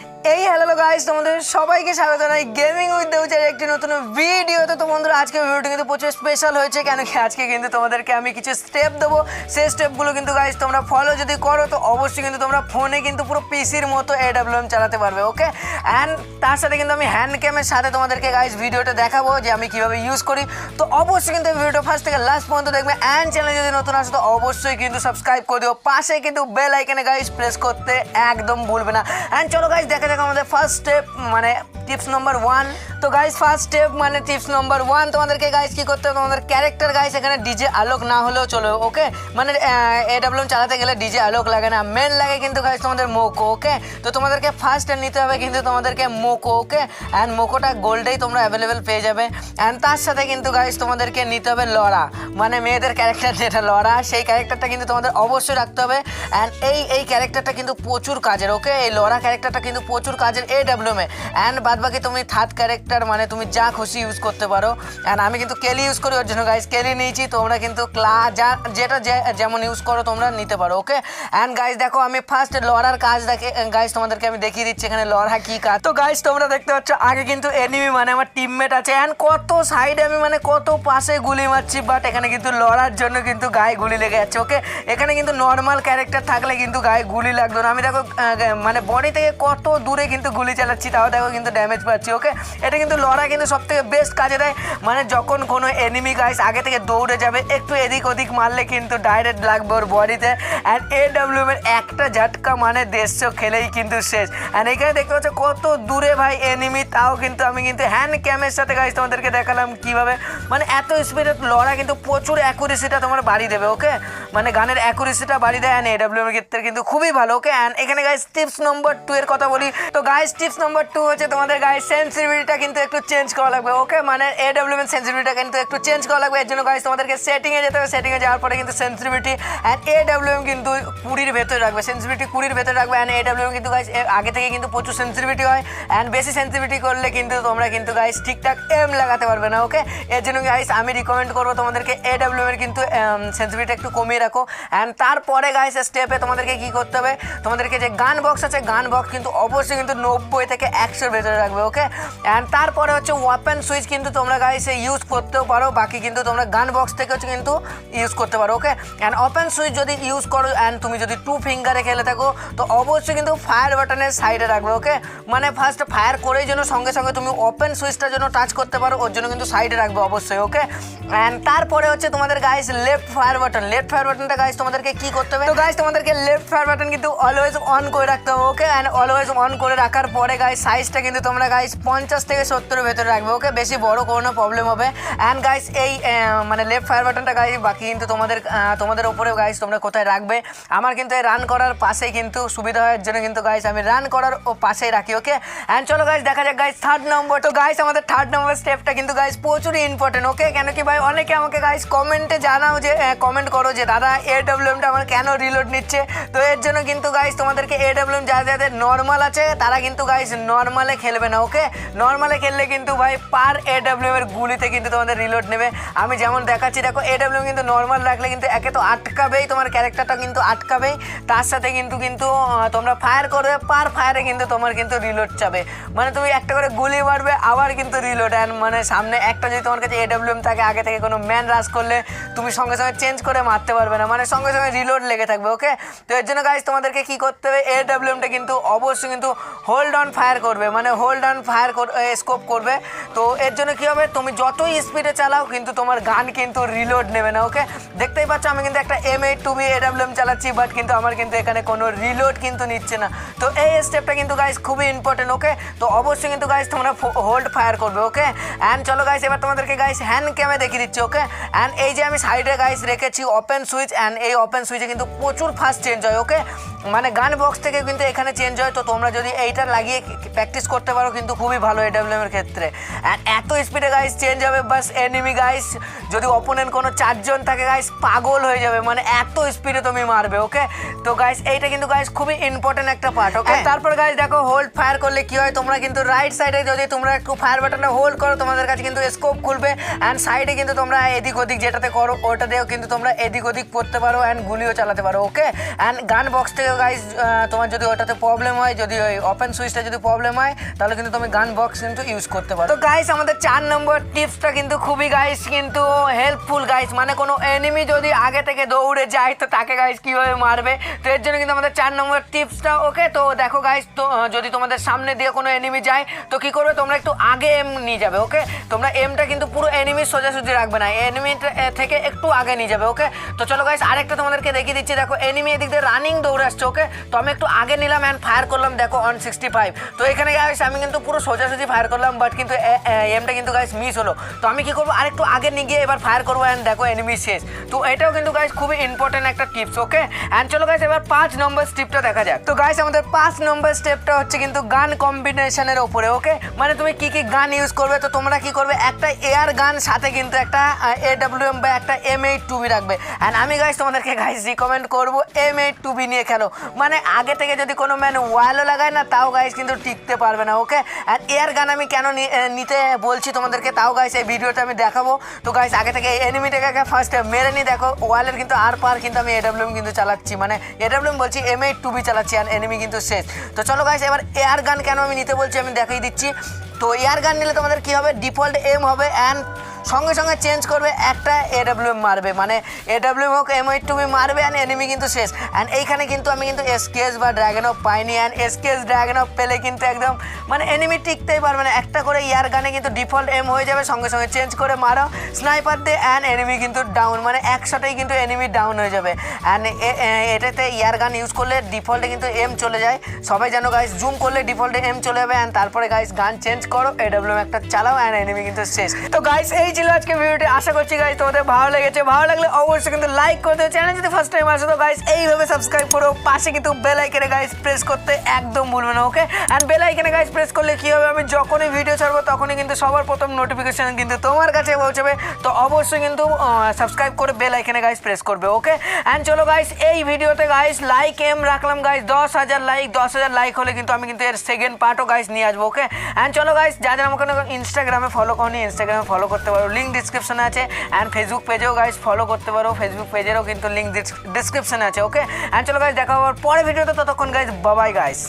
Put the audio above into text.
এই hello guys, তোমাদের সবাইকে স্বাগত জানাই গেমিং উইথ দেবুচার একটি নতুন ভিডিওতে। তো বন্ধুরা, আজকে ভিডিওটি কিন্তু প্রচুর স্পেশাল হয়েছে, কেন কি আজকে কিন্তু তোমাদেরকে আমি কিছু স্টেপ দেবো। সেই স্টেপগুলো কিন্তু গাইস তোমরা ফলো যদি করো তো অবশ্যই কিন্তু তোমরা ফোনে কিন্তু পুরো পিসির মতো AWM চালাতে পারবে, ওকে। অ্যান্ড তার সাথে কিন্তু আমি হ্যান্ড ক্যামের সাথে তোমাদেরকে গাইস ভিডিওটা দেখাবো যে আমি কীভাবে ইউজ করি। তো অবশ্যই কিন্তু এই ভিডিওটা ফার্স্ট থেকে লাস্ট পর্যন্ত দেখবে। অ্যান্ড চ্যানেল যদি নতুন আসো তো অবশ্যই কিন্তু সাবস্ক্রাইব করে দিও, পাশে কিন্তু বেল আইকনে গাইস প্রেস করতে একদম ভুলবে না। অ্যান্ড চলো গাইস দেখা যাক আমাদের ফার্স্ট স্টেপ মানে টিপস নম্বর 1। তো গাইস ফার্স্ট স্টেপ মানে টিপস নম্বর 1, তোমাদেরকে গাইস কি করতে হবে, তোমাদের ক্যারেক্টার গাইস এখানে ডিজে আলোক না হলেও চলো, ওকে। মানে AWM চালাতে গেলে ডিজে আলোক লাগে না, মেন লাগে কিন্তু গাইস তোমাদের মোকো, ওকে। তো তোমাদেরকে ফার্স্ট নিতে হবে কিন্তু তোমাদেরকে মোকো, ওকে। অ্যান্ড মোকোটা গোল্ডেই তোমরা অ্যাভেলেবেল পেয়ে যাবে। অ্যান্ড তার সাথে কিন্তু গাইস তোমাদেরকে নিতে হবে লড়া, মানে মেয়েদের ক্যারেক্টার যেটা লড়া, সেই ক্যারেক্টারটা কিন্তু তোমাদের অবশ্যই রাখতে হবে। অ্যান্ড এই ক্যারেক্টারটা কিন্তু প্রচুর কাজের, ওকে। এই লড়া ক্যারেক্টারটা কিন্তু প্রচুর কাজের AWM এ। অ্যান্ড বাদ বাকি তুমি থার্ড ক্যারেক্টার মানে তুমি যা খুশি ইউজ করতে পারো। অ্যান্ড আমি কিন্তু কেলি ইউজ করি, ওর জন্য গাইস কেলি নিয়েছি। তোমরা কিন্তু যেটা যেমন ইউজ করো তোমরা নিতে পারো, ওকে। অ্যান্ড গাইস দেখো আমি ফার্স্ট লড়ার কাজ দেখে গাইস তোমাদেরকে আমি দেখিয়ে দিচ্ছি এখানে লড়া কী কাজ। তো গাইস তোমরা দেখতে পাচ্ছ আগে কিন্তু এনিমি মানে আমার টিমমেট আছে, অ্যান্ড কত সাইডে আমি মানে কত পাশে গুলি মারছি, বাট এখানে কিন্তু লড়ার জন্য কিন্তু গায়ে গুলি লেগে যাচ্ছে, ওকে। এখানে কিন্তু নর্মাল ক্যারেক্টার থাকলে কিন্তু গায়ে গুলি লাগতো না। আমি দেখো মানে বডি থেকে কত দূরে কিন্তু গুলি চালাচ্ছি, তাও দেখো কিন্তু ড্যামেজ পাচ্ছি, ওকে। এটা কিন্তু লড়া কিন্তু সব থেকে বেস্ট কাজে দেয়, মানে যখন কোনো এনিমি গাইস আগে থেকে দৌড়ে যাবে একটু এদিক ওদিক মারলে কিন্তু ডাইরেক্ট লাগবে ওর বডিতে। অ্যান্ড AWM এর একটা ঝটকা মানে 150 খেলেই কিন্তু শেষ। অ্যান্ড এখানে দেখতে পাচ্ছ কত দূরে ভাই এনিমি, তাও কিন্তু আমি কিন্তু হ্যান্ড ক্যামের সাথে গাইস তোমাদেরকে দেখালাম কীভাবে মানে এত স্পিডে লড়া কিন্তু প্রচুর অ্যাকুরেসিটা তোমার বাড়িয়ে দেবে, ওকে। মানে গানের অ্যাকুরেসিটা বাড়িয়ে দেয়, অ্যান্ড AWM এর ক্ষেত্রে কিন্তু খুবই ভালো, ওকে। অ্যান্ড এখানে গাইস টিপস নম্বর 2 এর কথা বলি। তো গাইস টিপস নম্বর 2 হচ্ছে তোমাদের গাইস সেন্সিটিভিটিটা কিন্তু একটু চেঞ্জ করা লাগবে, ওকে। মানে AWM এর সেন্সিটিভিটিটা কিন্তু একটু চেঞ্জ করা লাগবে। এর জন্য গাইস তোমাদেরকে সেটিংয়ে যেতে হবে, সেটিংয়ে যাওয়ার পরে কিন্তু সেন্সিটিভিটি অ্যান্ড AWM কিন্তু 20 ভেতরে রাখবে, সেন্সিটিভিটি 20 ভেতরে রাখবে। অ্যান্ড AWM কিন্তু গাইস আগে থেকে কিন্তু প্রচুর সেন্সিটিভিটি হয়, অ্যান্ড বেশি সেন্সিটিভিটি করলে কিন্তু তোমরা কিন্তু গাইস ঠিকঠাক এম লাগাতে পারবে না, ওকে। এর জন্য গাইস আমি রিকমেন্ড করবো তোমাদেরকে AWM এর কিন্তু সেন্সিটিভিটি একটু কমিয়ে রাখো। অ্যান্ড তারপরে গাইস স্টেপে তোমাদেরকে কী করতে হবে, তোমাদেরকে যে গান বক্স আছে গান বক্স কিন্তু অবশ্যই কিন্তু 90 থেকে 100 ভেতরে রাখবে, ওকে। অ্যান্ড তারপরে হচ্ছে ওয়েপন সুইচ কিন্তু তোমরা গাইস ইউজ করতেও পারো, বাকি কিন্তু তোমরা গান বক্স থেকে হচ্ছে কিন্তু ইউজ করতে পারো, ওকে। অ্যান্ড ওপেন সুইচ যদি ইউজ করো অ্যান্ড তুমি যদি 2 ফিঙ্গারে খেলে থাকো তো অবশ্যই কিন্তু ফায়ার বাটনের সাইডে রাখবে, ওকে। মানে ফার্স্ট ফায়ার করেই যেন সঙ্গে সঙ্গে তুমি ওপেন সুইচটার জন্য টাচ করতে পারো, ওর জন্য কিন্তু সাইডে রাখবে অবশ্যই, ওকে। অ্যান্ড তারপরে হচ্ছে তোমাদের গাইস লেফট ফায়ার বাটনটা গাইস তোমাদেরকে কী করতে হবে, তো গাইস তোমাদেরকে লেফট ফায়ার বাটন কিন্তু অলওয়েজ অন করে রাখতে হবে, ওকে। অ্যান্ড অলওয়েজ অন করে রাখার পরে গাইস সাইজটা কিন্তু তোমরা গাইস 50 থেকে 70 ভেতরে রাখবে, ওকে। বেশি বড় কোনো প্রবলেম হবে। অ্যান্ড গাইস এই মানে লেফট ফায়ার বাটনটা গাইস বাকি কিন্তু তোমাদের উপরে গাইস তোমরা কোথায় রাখবে। আমার কিন্তু এই রান করার পাশেই কিন্তু সুবিধা হয়, এর জন্য কিন্তু গাইস আমি রান করার পাশেই রাখি, ওকে। অ্যান্ড চলো গাইস দেখা যাক গাইস থার্ড নম্বর। তো গাইস আমাদের থার্ড নম্বর স্টেপটা কিন্তু গাইস প্রচুরই ইম্পর্টেন্ট, ওকে। কেন কি ভাই অনেকে আমাকে গাইস কমেন্টে জানাও যে কমেন্ট করো যে দাদা AWMটা আমার কেন রিলোড নিচ্ছে। তো এর জন্য কিন্তু গাইস তোমাদেরকে AWM যাদের নর্মাল আছে তারা কিন্তু গাইস নর্মালে খেলবে না, ওকে। নর্মালে খেললে কিন্তু ভাই পার AWM এর গুলিতে কিন্তু তোমাদের রিলোড নেবে। আমি যেমন দেখাচ্ছি দেখো AWM কিন্তু নর্মাল রাখলে কিন্তু একে তো আটকাবেই, তোমার ক্যারেক্টারটা কিন্তু আটকাবেই, তার সাথে কিন্তু তোমরা ফায়ার করবে, পার ফায়ারে কিন্তু তোমার কিন্তু রিলোড চাবে, মানে তুমি একটা করে গুলি মারবে আবার কিন্তু রিলোড। অ্যান্ড মানে সামনে একটা যদি তোমার কাছে AWM থাকে আগে থেকে কোনো ম্যান রাশ করলে তুমি সঙ্গে সঙ্গে চেঞ্জ করে মারতে পারবে না, মানে সঙ্গে সঙ্গে রিলোড লেগে থাকবে, ওকে। তো এর জন্য গাইস তোমাদেরকে কী করতে হবে, AWMটা কিন্তু অবশ্যই কিন্তু হোল্ড অন ফায়ার করবে, মানে হোল্ড অন ফায়ার স্কোপ করবে। তো এর জন্য কী হবে, তুমি যতই স্পিডে চালাও কিন্তু তোমার গান কিন্তু রিলোড নেবে না, ওকে। দেখতেই পাচ্ছ আমি কিন্তু একটা M82B AWM চালাচ্ছি, বাট কিন্তু আমার কিন্তু এখানে কোনো রিলোড কিন্তু নিচ্ছে না। তো এই স্টেপটা কিন্তু গাইস খুবই ইম্পর্টেন্ট, ওকে। তো অবশ্যই কিন্তু গাইস তোমরা হোল্ড ফায়ার করবে, ওকে। অ্যান্ড চলো গাইস এবার তোমাদেরকে গাইস হ্যান্ড ক্যামে দেখিয়ে দিচ্ছি, ওকে। অ্যান্ড এই যে আমি সাইডে গাইস রেখেছি ওপেন সুইচ, অ্যান্ড এই ওপেন সুইচে কিন্তু প্রচুর ফাস্ট চেঞ্জ হয়, ওকে। মানে গান বক্স থেকে কিন্তু এখানে চেঞ্জ হয়। তো তোমরা যদি এইটা লাগিয়ে প্র্যাকটিস করতে পারো কিন্তু খুবই ভালো AWM এর ক্ষেত্রে। অ্যান্ড এত স্পিডে গাইস চেঞ্জ হবে, বাস এনিমি গাইস যদি অপোনেন্ট কোনো 4 জন থাকে গাইস পাগল হয়ে যাবে, মানে এত স্পিডে তুমি মারবে, ওকে। তো গাইস এইটা কিন্তু গাইস খুবই ইম্পর্টেন্ট একটা পার্ট, ওকে। তারপর গাইস দেখো হোল্ড ফায়ার করলে কি হয়, তোমরা কিন্তু রাইট সাইডে যদি তোমরা একটু ফায়ার বাটনটা হোল্ড করো তোমাদের কাছে কিন্তু স্কোপ খুলবে। অ্যান্ড সাইডে কিন্তু তোমরা এদিক ওদিক যেটাতে করো ওটা দিয়েও কিন্তু তোমরা এদিক ওদিক করতে পারো অ্যান্ড গুলিও চালাতে পারো, ওকে। অ্যান্ড গান বক্স থেকে গাইস তোমার যদি ওটাতে প্রবলেম হয়, যদি ওই ওপেন সুইচটা যদি প্রবলেম হয়, তাহলে কিন্তু তুমি গান বক্স কিন্তু ইউজ করতে পারো। তো গাইস আমাদের 4 নম্বর টিপসটা কিন্তু খুবই গাইস কিন্তু হেল্পফুল গাইস, মানে কোনো এনিমি যদি আগে থেকে দৌড়ে যায় তো তাকে গাইস কীভাবে মারবে, তো এর জন্য কিন্তু আমাদের 4 নম্বর টিপসটা। ওকে, তো দেখো গাইস, তো যদি তোমাদের সামনে দিয়ে কোনো এনিমি যায় তো কী করবে, তোমরা একটু আগে এম নিয়ে যাবে। ওকে, তোমরা এমটা কিন্তু পুরো এনিমির সোজাসুজি রাখবে না, এনিমি থেকে একটু আগে নিয়ে যাবে। ওকে, তো চলো গাইস আরেকটা তোমাদেরকে দেখিয়ে দিচ্ছি। দেখো এনিমি এদিক দিয়ে রানিং দৌড়ে আসছে। ওকে, তো আমি একটু আগে নিলাম অ্যান্ড ফায়ার করলাম, দেখো 165। তো এখানে গাইস আমি কিন্তু পুরো সোজাসুজি ফায়ার করলাম, বাট কিন্তু এমটা কিন্তু গাইস মিস হলো। তো আমি কি করবো, আরেকটু আগে নিয়ে গিয়ে এবার ফায়ার করবো অ্যান্ড দেখো এনিমি শেষ। তো এটাও কিন্তু গাইস খুবই ইম্পর্টেন্ট একটা টিপস। ওকে, অ্যান্ড চলো গাইস এবার 5 নম্বর স্টেপটা দেখা যাক। তো গাইস আমাদের 5 নম্বর স্টেপটা হচ্ছে কিন্তু গান কম্বিনেশনের ওপরে। ওকে, মানে তুমি কি কি গান ইউজ করবে, তো তোমরা কি করবে, একটা এয়ার গান সাথে কিন্তু একটা AWM বা একটা M82B রাখবে। অ্যান্ড আমি গাইস তোমাদেরকে গাইস রিকমেন্ড করবো M82B নিয়ে খেলো, মানে আগে থেকে যদি কোনো ম্যান ওয়ালও লাগায় না তাও গাইস কিন্তু টিকতে পারবে না। ওকে, আর এয়ার গান আমি কেন নিতে বলছি তোমাদেরকে, তাও গাইস এই ভিডিওতে আমি দেখাবো। তো গাইস আগে থেকে এনিমিটাকে ফার্স্ট মেরে নিয়ে দেখো ওয়ালের কিন্তু আর পার কিন্তু আমি AWM কিন্তু চালাচ্ছি, মানে AWM বলছি M82B চালাচ্ছি, আর এনিমি কিন্তু শেষ। তো চলো গাইস এবার এয়ার গান কেন আমি নিতে বলছি আমি দেখিয়ে দিচ্ছি। তো এয়ার গান নিলে তোমাদের কী হবে, ডিফল্ট এম হবে অ্যান্ড সঙ্গে সঙ্গে চেঞ্জ করবে, একটা AWM মারবে, মানে AWM হোক M82B মারবে অ্যান্ড এনিমি কিন্তু শেষ। অ্যান্ড এইখানে কিন্তু আমি কিন্তু SKS বা ড্র্যাগন অফ পাইনি, অ্যান্ড SKS ড্র্যাগন অফ পেলে কিন্তু একদম মানে এনিমি টিকতেই পারবে না। একটা করে ইয়ার গানে কিন্তু ডিফল্ট এম হয়ে যাবে, সঙ্গে সঙ্গে চেঞ্জ করে মারো স্নাইপার দিয়ে অ্যান্ড এনিমি কিন্তু ডাউন, মানে একসাথেই কিন্তু এনিমি ডাউন হয়ে যাবে। অ্যান্ড এটাতে ইয়ার গান ইউজ করলে ডিফল্টে কিন্তু এম চলে যায়, সবাই জানো গাইস, জুম করলে ডিফল্টে এম চলে যাবে অ্যান্ড তারপরে গাইস গান চেঞ্জ করো, AWM একটা চালাও অ্যান্ড এনিমি কিন্তু শেষ। তো গাইস এই ছিল আজকে ভিডিওটি, আশা করছি গাইস তোমাদের ভালো লেগেছে। ভালো লাগলে অবশ্যই কিন্তু লাইক করে দিও, চ্যানেল যদি ফার্স্ট টাইম আসো তো গাইস এইভাবে সাবস্ক্রাইব করো, পাশে কিন্তু বেল আইকনে গাইস প্রেস করতে একদম ভুলবে না। ওকে, অ্যান্ড বেল আইকনে গাইস প্রেস করলে কি হবে, আমি যখনই ভিডিও ছাড়বো তখনই কিন্তু সবার প্রথম নোটিফিকেশন কিন্তু তোমার কাছে পৌঁছবে। তো অবশ্যই কিন্তু সাবস্ক্রাইব করে বেল আইকনে গাইস প্রেস করবে। ওকে, অ্যান্ড চলো গাইস এই ভিডিওতে গাইস লাইক এম রাখলাম গাইস 10,000 লাইক, 10,000 লাইক হলে কিন্তু আমি কিন্তু এর সেকেন্ড পার্টও গাইস নিয়ে আসবো। ওকে, অ্যান্ড চলো গাইস যাদের আমাকে ইনস্টাগ্রামে ফলো করনি ইনস্টাগ্রামে ফলো করতে পারো, লিঙ্ক ডিসক্রিপশনে আছে। অ্যান্ড ফেসবুক পেজেও গাইস ফলো করতে পারো, ফেসবুক পেজেরও কিন্তু লিঙ্ক ডিসক্রিপশনে আছে। ওকে, অ্যান্ড চলো গাইস দেখা হওয়ার পরে ভিডিওতে, ততক্ষণ গাইস বাই বাই গাইস।